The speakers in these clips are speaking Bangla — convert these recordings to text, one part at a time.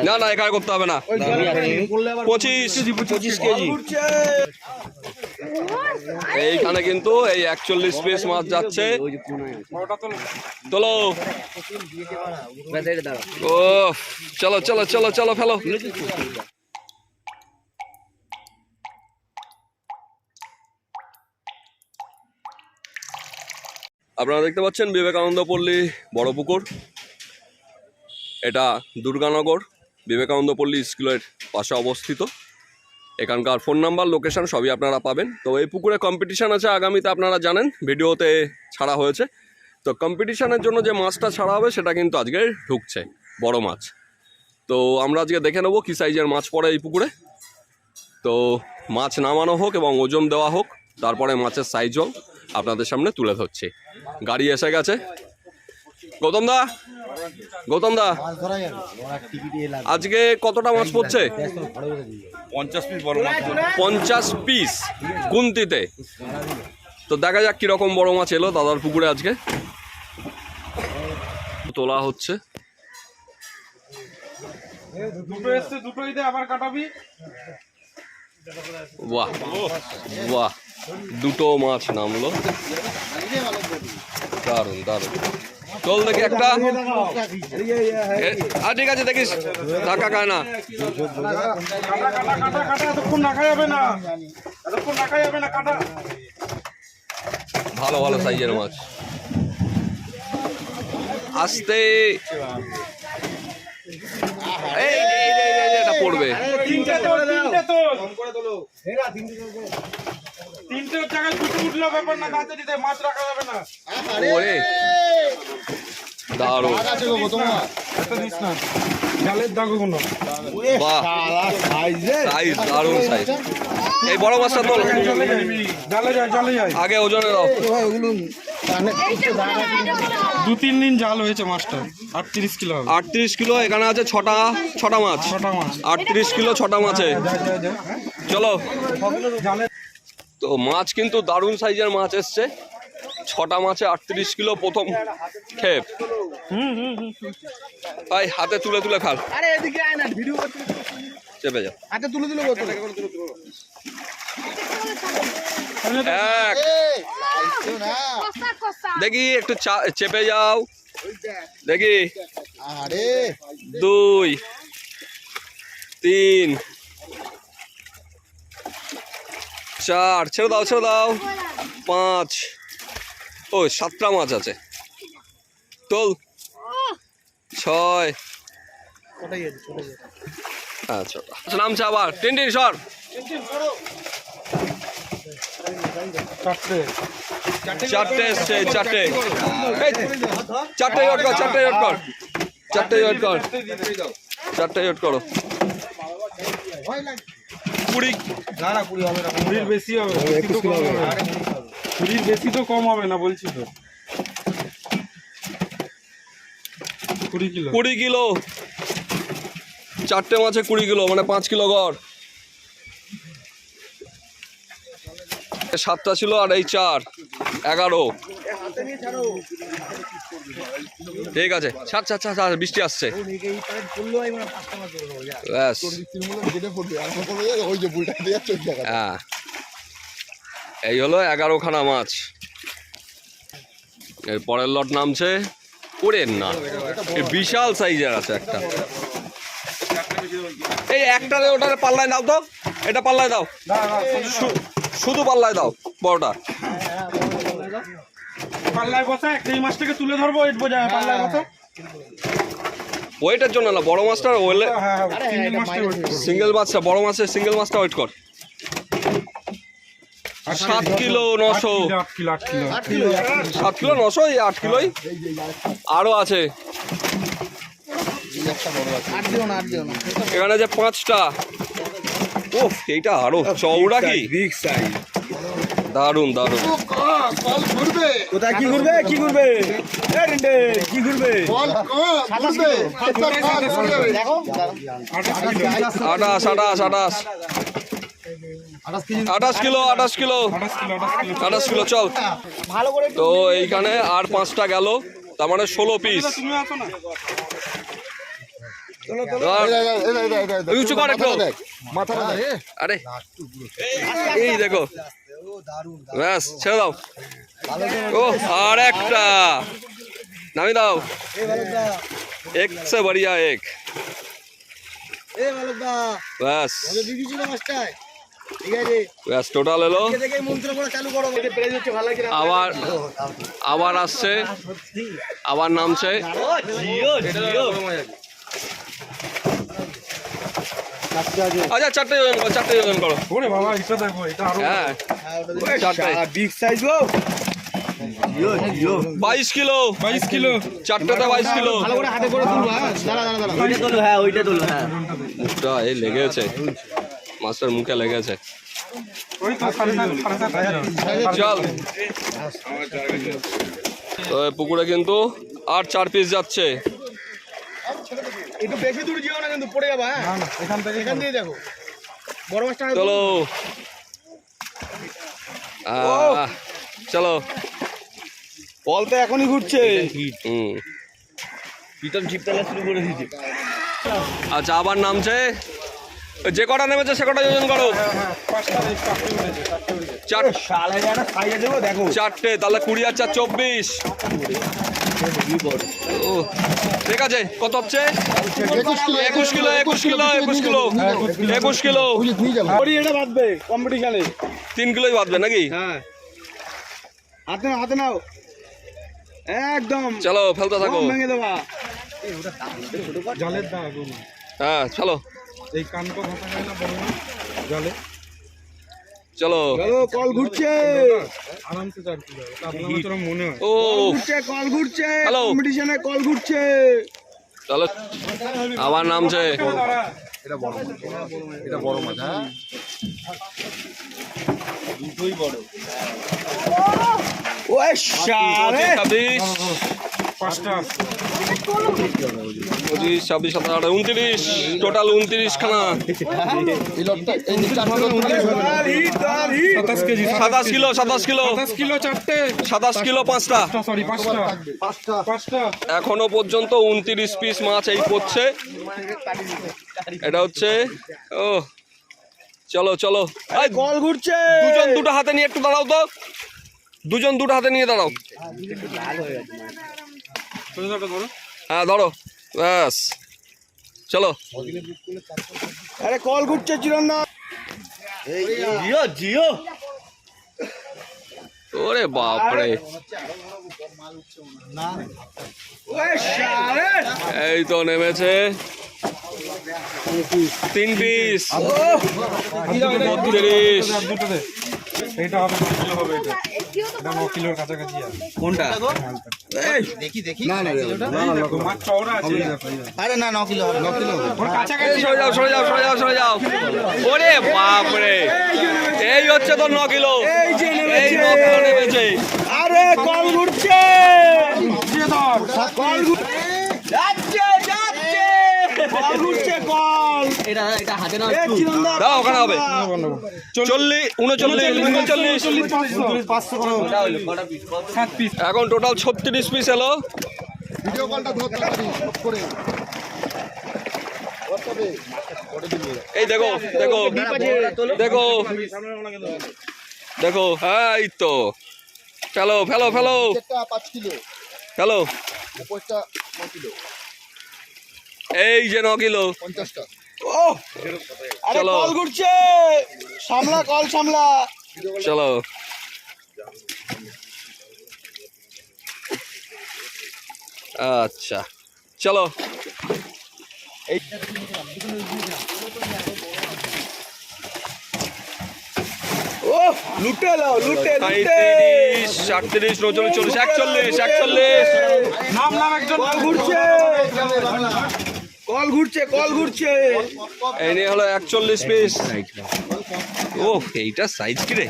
না না এখানে করতে হবে না। 25 কেজি এইখানে কিন্তু এই 41 পিস মাছ যাচ্ছে। তোলো ও চলো চলো চলো চলো ফেলো। আপনারা দেখতে পাচ্ছেন বিবেকানন্দ পল্লী বড় পুকুর। এটা দুর্গানগর বিবেকানন্দ পল্লী স্কুলের পাশে অবস্থিত। এখানকার ফোন নাম্বার লোকেশন সবই আপনারা পাবেন। তো এই পুকুরে কম্পিটিশান আছে আগামীতে, আপনারা জানেন ভিডিওতে ছাড়া হয়েছে। তো কম্পিটিশানের জন্য যে মাছটা ছাড়া হবে সেটা কিন্তু আজকে ঢুকছে বড় মাছ। তো আমরা আজকে দেখে নেবো কী সাইজের মাছ পড়ে এই পুকুরে। তো মাছ নামানো হোক এবং ওজন দেওয়া হোক, তারপরে মাছের সাইজও আপনাদের সামনে তুলে ধরছি। গাড়ি এসে গেছে। গৌতম দা আজকে কতটা মাছ পড়ছে? 50 পিস গুনতিতে। তো দেখা যাক কিরকম বড় মাছ এলো দাদার পুকুরে আজকে। তোলা হচ্ছে। বাহ বাহ, দুটো মাছ নামলো, দারুন দারুন। চল দেখি একটা। ঠিক আছে দেখিস, ধাক্কা খায় না। ভালো ভালো সাইজের মাছ। আস্তে এটা পড়বে। দারুণ সাইজ। এই বড় মাছটা তোল, আগে ওজনে দাও। 2-3 দিন জাল হয়েছে মাছটা। 38 কিলো। 38 কিলো। এখানে আছে ছটা মাছ। 38 কিলো 6টা মাছে। চলো। তো মাছ কিন্তু দারুণ সাইজের মাছ এসছে। 6টা মাছে 38 কিলো প্রথম খেপ। ভাই হাতে তুলে তুলে খাল। চেপে যাও, হাতে তুলে তুলে দেখি একটু চেপে যাও দেখি। 2 3 4 ছেড়ে দাও 5 ও 7টা মাছ আছে। তোল 6 আচ্ছা নামছে আবার। টিন সর। 4টে এসছে। 4টে ইয়ট করো। 20 না 20 হবে না, 20 বেশি হবে। 20 বেশি তো কম হবে না বলছি তো। 20 কিলো 4টে মাছে 20 কিলো মানে 5 কিলো গড়। 7টা ছিল আর এই 4 11। ঠিক আছে ছাড় বৃষ্টি আসছে। হ্যাঁ এই হলো 11খানা মাছ। এর পরের লট নামছে। ওরে না, বিশাল সাইজের আছে একটা। এই একটারে ওটারে পাল্লায় দাও তো, এটা পাল্লায় দাও, শুধু পাল্লায় দাও বড়টা। পাল্লায় বসা এই মাছটাকে তুলে ধরবো, ওয়েট বোঝায় পাল্লায় বসা। ওয়েটের জন্য না, বড় মাছটা সিঙ্গেল মাছটা, বড় মাছের সিঙ্গেল মাছটা ওয়েট কর। 7 কিলো 900। 7 কিলো 900, এই 8 কিলোই আরো আছে। এখানে যে 5টা। ও এইটা আরো চওড়া, কি দারুন দারুন। কোথায় কি ঘুরবে 28 কিলো চল। তো এইখানে আর 5টা গেল, তার মানে 16 পিস। তুমি আছো না উঁচু কর একটু। আরে এই দেখো, ব্যাস ছেড়ে দাও। ও আর একটা নামি দাও। এক সে বড়িয়া এক। ব্যাস ব্যাস টোটাল এলো। আবার আবার আসছে, আবার নামছে। আচ্ছা চারটে ওজন করো, চারটে ওজন করো। ওরে বাবা এটা দেখো, এটা আরো হ্যাঁ চারটে বিগ সাইজ গো 22 কিলো। 22 কিলো চারটেতে 22 কিলো। ভালো করে হাতে করে তুলবা। দাঁড়া দাঁড়া দাঁড়া ওইটা তোলো, হ্যাঁ ওইটা তোলো, হ্যাঁ মুখটা এই লেগেছে, মাছটার মুখে লেগেছে। ওই তো 7.5 চল তো এই পুকুরে কিন্তু আর 4 পিস যাচ্ছে। একটু বেশি দূর যেও না, কিন্তু পড়ে যাবা। হ্যাঁ না না এখান থেকে এখান দিয়ে দেখো বড় মাছটা। চলো চলো। বল তো এখনই ঘুরছে। হুম প্রীতম ছিপতলা শুরু করে দিয়েছে। আচ্ছা আবার নামছে। ওই যে কটা নেমেছে সে কটা ওজন করো। চার শালা এটা খাইয়ে দেবো দেখো। চারটে তাহলে 20 আর 4 24। ও ঠিক আছে, কত হচ্ছে? 21 কিলো 21 কিলো 21 কিলো 21 কিলো। ওরি এটা বাঁধবে কম্পিটিশনে। 3 কিলোই বাঁধবে নাকি? হ্যাঁ হাতে নাও, হাতে নাও একদম। চলো ফেলতে থাকো। কম ভেঙে দেবা। জালের দাগ হ্যাঁ চলো এই কানকো ভাষা যায় না বড় না জালে। চলো চলো কল ঘুরছে। আরামসে 4 কিলো, এটা আপনার মতো মনে হয়। ও কল ঘুরছে হ্যালো। কম্পিটিশনে কল ঘুরছে। চলো আবার নামছে। ওই শালে 26 পাঁচটা 25 26 27 29 টোটাল 29 খানা। 27 কেজি 27 কিলো 27 কিলো 27 কিলো চারটে 27 কিলো পাঁচটা। সরি পাঁচটা এখনো পর্যন্ত 29 পিস মাছ এই করছে। এটা হচ্ছে ও চলো চলো। এই কল ঘুরছে। দুজন দুটো হাতে নিয়ে একটু দাঁড়াও তো, দুজন দুটো হাতে নিয়ে দাঁড়াও। হ্যাঁ ধরো ব্যাস চলো। আরে কল ঘুরছে চিরন্দা। জিও জিও। ওরে বাপরে ওই শালে এই তো নেমেছে 3 পিস 32। দুটোতে এটা হবে 9 কিলো হবে। এটা 9 কিলোর কাছাকাছি আছে। কোনটা? না মাছ চওড়া আছে। আরে না 9 কিলো হবে। 9 কিলো হবে। ওর কাছাকাছি সরে যাও সরে যাও সরে যাও সরে যাও। ওরে বাপরে এই হচ্ছে তো 9 কিলো। এই 9 কিলো নেমেছে। আরে কল ঘুরছে। কল যাচ্ছে যাচ্ছে। কল ঘুরছে কল। এটা হাতে নাও একটু। দাও ওখানে হবে 40 39 500 করে 7 পিস। এখন টোটাল 36 পিস এলো। ভিডিও কলটা ধরতে পারি করে। এই দেখো দেখো দেখো দেখো হ্যাঁ এই তো ফেলো ফেলো ফেলো 5 কিলো ফেলো। উপরটা 9 কিলো এই যে 9 কিলো 50টা। ও আরে চলো। কল ঘুরছে। সামলা কল সামলা। চলো আচ্ছা চলো। ও লুটে লাও লুটে লুটে। 37 38 39 40 41 নাম একজন কল ঘুরছে। কল ঘুরছে কল ঘুরছে। এই নিয়ে হলো 41 পিস। ও এইটা সাইজ কি রে?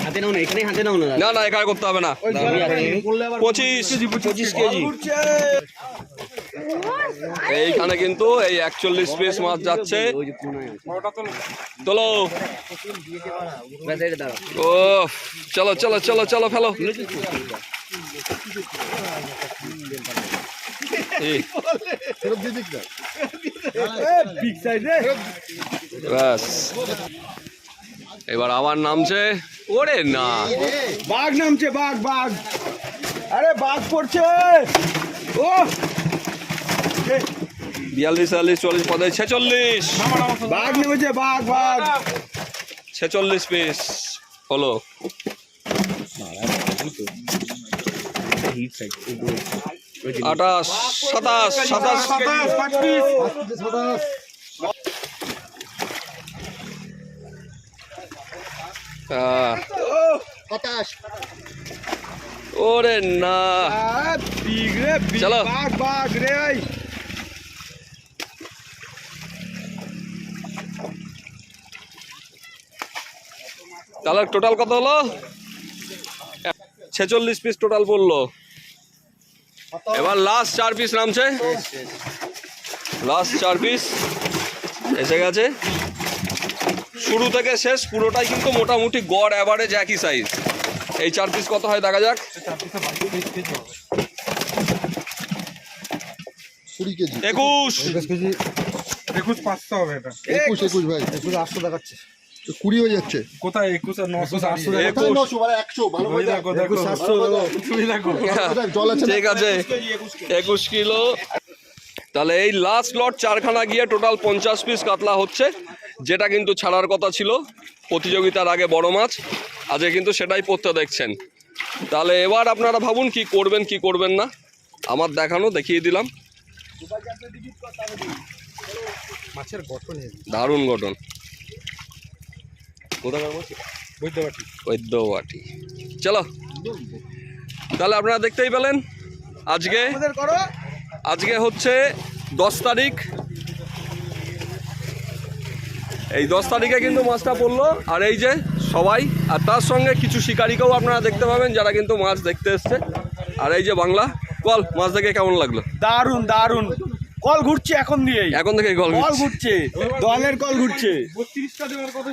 হাতে নাও না, এখানেই হাতে নাও না। না না এখানে করতে হবে না। 25 কেজি। ঘুরছে। এইখানে কিন্তু এই 41 পিস মাছ যাচ্ছে। তোলো ও চলো চলো চলো চলো ফেলো। এই, বিগ সাইজ রে। ব্যাস এবার আবার নামছে। ওরে না, বাঘ নামছে, বাঘ বাঘ। আরে বাঘ পড়ছে। ও 42, 43, 44, 45, 46, বাঘ নেমেছে, বাঘ বাঘ। 46 পিস হলো। 28, 27, 27, 5 পিস। ওরে না, বিগ রে, বিগ চলো। বাঘ বাঘ রে। তাহলে টোটাল কত হলো? 46 পিস টোটাল পড়লো। এবার লাস্ট 4 পিস নামছে। লাস্ট 4 পিস এসে গেছে। শুরু থেকে শেষ পুরোটাই কিন্তু মোটামুটি গড় অ্যাভারেজ একই সাইজ। এই 4 পিস কত হয় দেখা যাক। 20 কেজি 21, 21 500 হবে এটা। 21 ভাই 800 দেখাচ্ছে। 20 হয়ে যাচ্ছে কোথায় 21 আর 900 800 21, 900 মানে 100 ভালো ওই করে দেখো দেখো 700 তুমি দেখো জল আছে না? ঠিক আছে 21 কিলো। তাহলে এই লাস্ট লট 4খানা গিয়ে টোটাল 50 পিস কাতলা হচ্ছে, যেটা কিন্তু ছাড়ার কথা ছিল প্রতিযোগিতার আগে বড় মাছ। আজকে কিন্তু সেটাই পড়তে দেখছেন। তাহলে এবার আপনারা ভাবুন কি করবেন কি করবেন না। আমার দেখানো দেখিয়ে দিলাম। মাছের গঠন দারুণ গঠন। কোথাকার মাছ? বুঝতে পারছি। বৈদ্যবাটি। চলো তাহলে আপনারা দেখতেই পেলেন আজকে করো। আজকে হচ্ছে 10 তারিখ। এই 10 তারিখে কিন্তু মাছটা পড়লো। আর এই যে সবাই, আর তার সঙ্গে কিছু শিকারিকেও আপনারা দেখতে পাবেন যারা কিন্তু মাছ দেখতে এসছে। আর এই যে বাংলা কল, মাছ দেখে কেমন লাগলো? দারুন দারুন। কল ঘুরছে এখন দিয়েই, এখন থেকে কল কল ঘুরছে, দলের কল ঘুরছে। 32টা দেওয়ার কথা